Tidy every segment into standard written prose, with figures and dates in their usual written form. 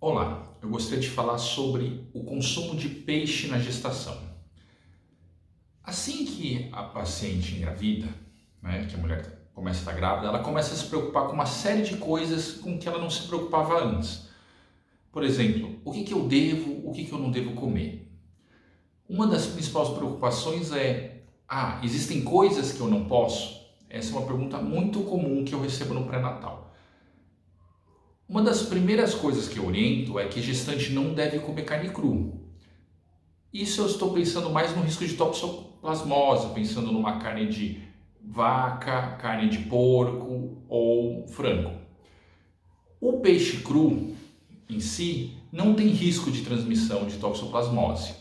Olá, eu gostaria de falar sobre o consumo de peixe na gestação. Assim que a paciente engravida, que a mulher começa a estar grávida, ela começa a se preocupar com uma série de coisas com que ela não se preocupava antes. Por exemplo, o que eu devo, o que eu não devo comer? Uma das principais preocupações é, existem coisas que eu não posso? Essa é uma pergunta muito comum que eu recebo no pré-natal. Uma das primeiras coisas que eu oriento é que gestante não deve comer carne crua. Isso eu estou pensando mais no risco de toxoplasmose, pensando numa carne de vaca, carne de porco ou frango. O peixe cru em si não tem risco de transmissão de toxoplasmose,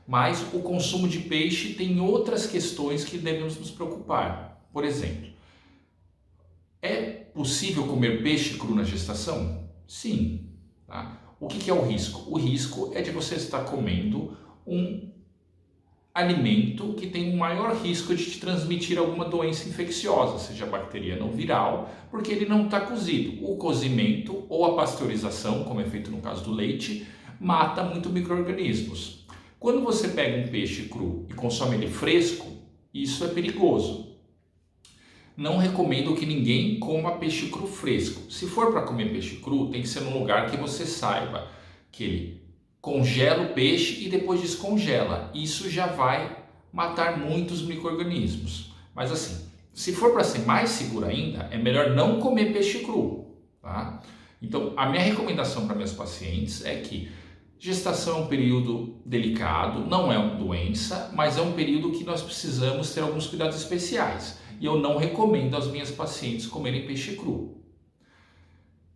mas o consumo de peixe tem outras questões que devemos nos preocupar. Por exemplo, é possível comer peixe cru na gestação? Sim. Tá? O que é o risco? O risco é de você estar comendo um alimento que tem um maior risco de te transmitir alguma doença infecciosa, seja bacteriana ou viral, porque ele não está cozido. O cozimento ou a pasteurização, como é feito no caso do leite, mata muito micro-organismos. Quando você pega um peixe cru e consome ele fresco, isso é perigoso. Não recomendo que ninguém coma peixe cru fresco. Se for para comer peixe cru, tem que ser num lugar que você saiba que ele congela o peixe e depois descongela. Isso já vai matar muitos micro-organismos. Mas assim, se for para ser mais seguro ainda, é melhor não comer peixe cru. Tá? Então, a minha recomendação para minhas pacientes é que gestação é um período delicado, não é uma doença, mas é um período que nós precisamos ter alguns cuidados especiais. E eu não recomendo às minhas pacientes comerem peixe cru.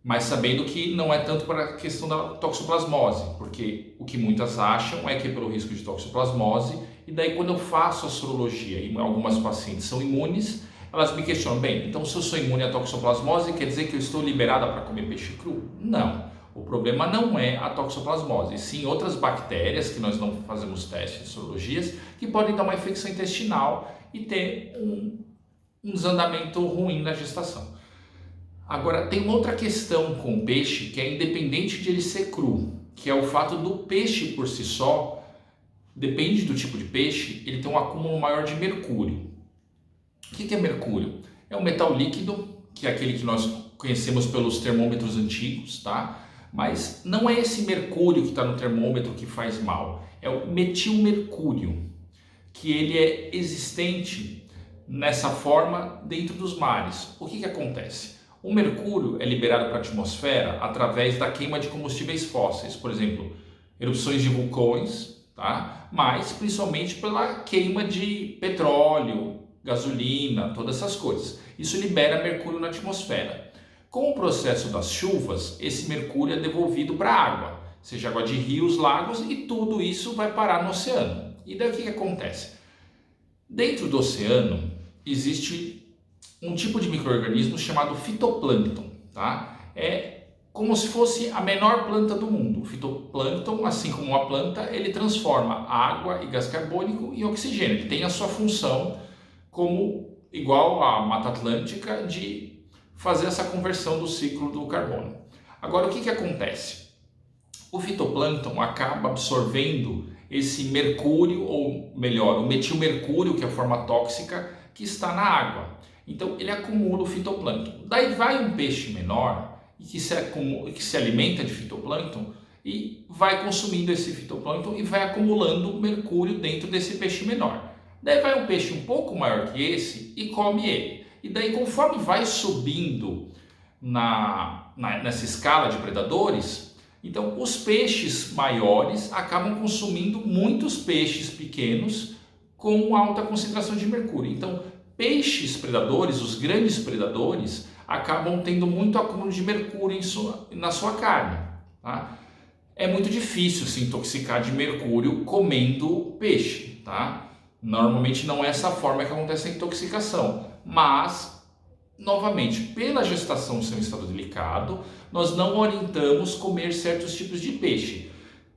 Mas sabendo que não é tanto para a questão da toxoplasmose, porque o que muitas acham é que é pelo risco de toxoplasmose, e daí quando eu faço a sorologia e algumas pacientes são imunes, elas me questionam, bem, então se eu sou imune à toxoplasmose, quer dizer que eu estou liberada para comer peixe cru? Não. O problema não é a toxoplasmose, e sim outras bactérias, que nós não fazemos testes de sorologias, que podem dar uma infecção intestinal e ter um desandamento ruim na gestação. Agora, tem outra questão com o peixe que é independente de ele ser cru, que é o fato do peixe por si só, depende do tipo de peixe, ele tem um acúmulo maior de mercúrio. O que é mercúrio? É um metal líquido, que é aquele que nós conhecemos pelos termômetros antigos, tá? Mas não é esse mercúrio que está no termômetro que faz mal, é o metilmercúrio, que ele é existente nessa forma dentro dos mares. O que acontece? O mercúrio é liberado para a atmosfera através da queima de combustíveis fósseis, por exemplo, erupções de vulcões, tá? Mas principalmente pela queima de petróleo, gasolina, todas essas coisas. Isso libera mercúrio na atmosfera. Com o processo das chuvas, esse mercúrio é devolvido para a água, seja água de rios, lagos, e tudo isso vai parar no oceano. E daí o que acontece? Dentro do oceano existe um tipo de micro-organismo chamado fitoplâncton, tá? É como se fosse a menor planta do mundo. O fitoplâncton, assim como uma planta, ele transforma água e gás carbônico em oxigênio. Ele tem a sua função como igual à Mata Atlântica de fazer essa conversão do ciclo do carbono. Agora, o que acontece? O fitoplâncton acaba absorvendo esse mercúrio, ou melhor, o metilmercúrio, que é a forma tóxica, que está na água. Então, ele acumula o fitoplâncton. Daí vai um peixe menor que se alimenta de fitoplâncton e vai consumindo esse fitoplâncton e vai acumulando mercúrio dentro desse peixe menor. Daí vai um peixe um pouco maior que esse e come ele. E daí, conforme vai subindo nessa escala de predadores, então os peixes maiores acabam consumindo muitos peixes pequenos com alta concentração de mercúrio. Então, peixes predadores, os grandes predadores, acabam tendo muito acúmulo de mercúrio na sua carne. Tá? É muito difícil se intoxicar de mercúrio comendo peixe. Tá? Normalmente não é essa forma que acontece a intoxicação, mas, novamente, pela gestação ser um estado delicado, nós não orientamos comer certos tipos de peixe.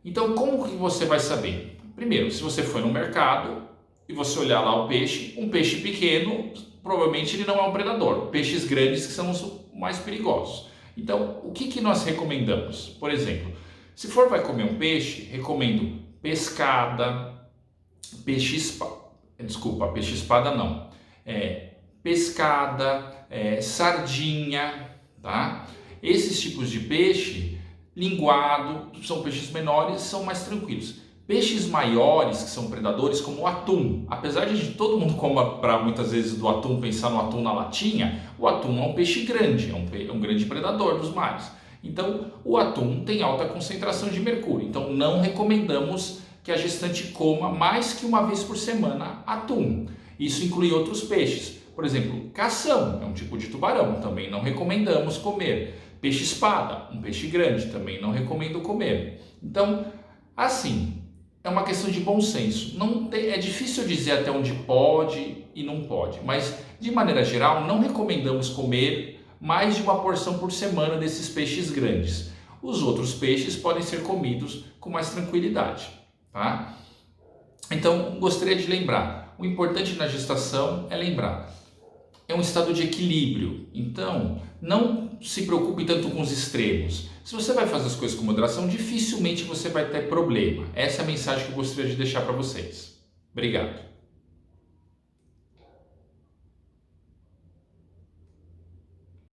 Então, como que você vai saber? Primeiro, se você for no mercado e você olhar lá o peixe, um peixe pequeno, provavelmente ele não é um predador. Peixes grandes que são os mais perigosos. Então, o que nós recomendamos? Por exemplo, Se for vai comer um peixe, recomendo pescada, peixe espada não, pescada, sardinha, tá? Esses tipos de peixe, linguado, são peixes menores, são mais tranquilos. Peixes maiores, que são predadores, como o atum, apesar de todo mundo comprar muitas vezes do atum, pensar no atum na latinha, o atum é um peixe grande, é um grande predador dos mares. Então, o atum tem alta concentração de mercúrio, então não recomendamos que a gestante coma mais que uma vez por semana atum. Isso inclui outros peixes, por exemplo, cação, é um tipo de tubarão, também não recomendamos comer. Peixe-espada, um peixe grande, também não recomendo comer. Então, assim, é uma questão de bom senso. É difícil dizer até onde pode e não pode, mas de maneira geral não recomendamos comer mais de uma porção por semana desses peixes grandes. Os outros peixes podem ser comidos com mais tranquilidade, tá? Então, gostaria de lembrar, o importante na gestação é lembrar, é um estado de equilíbrio, então não se preocupe tanto com os extremos. Se você vai fazer as coisas com moderação, dificilmente você vai ter problema. Essa é a mensagem que eu gostaria de deixar para vocês. Obrigado.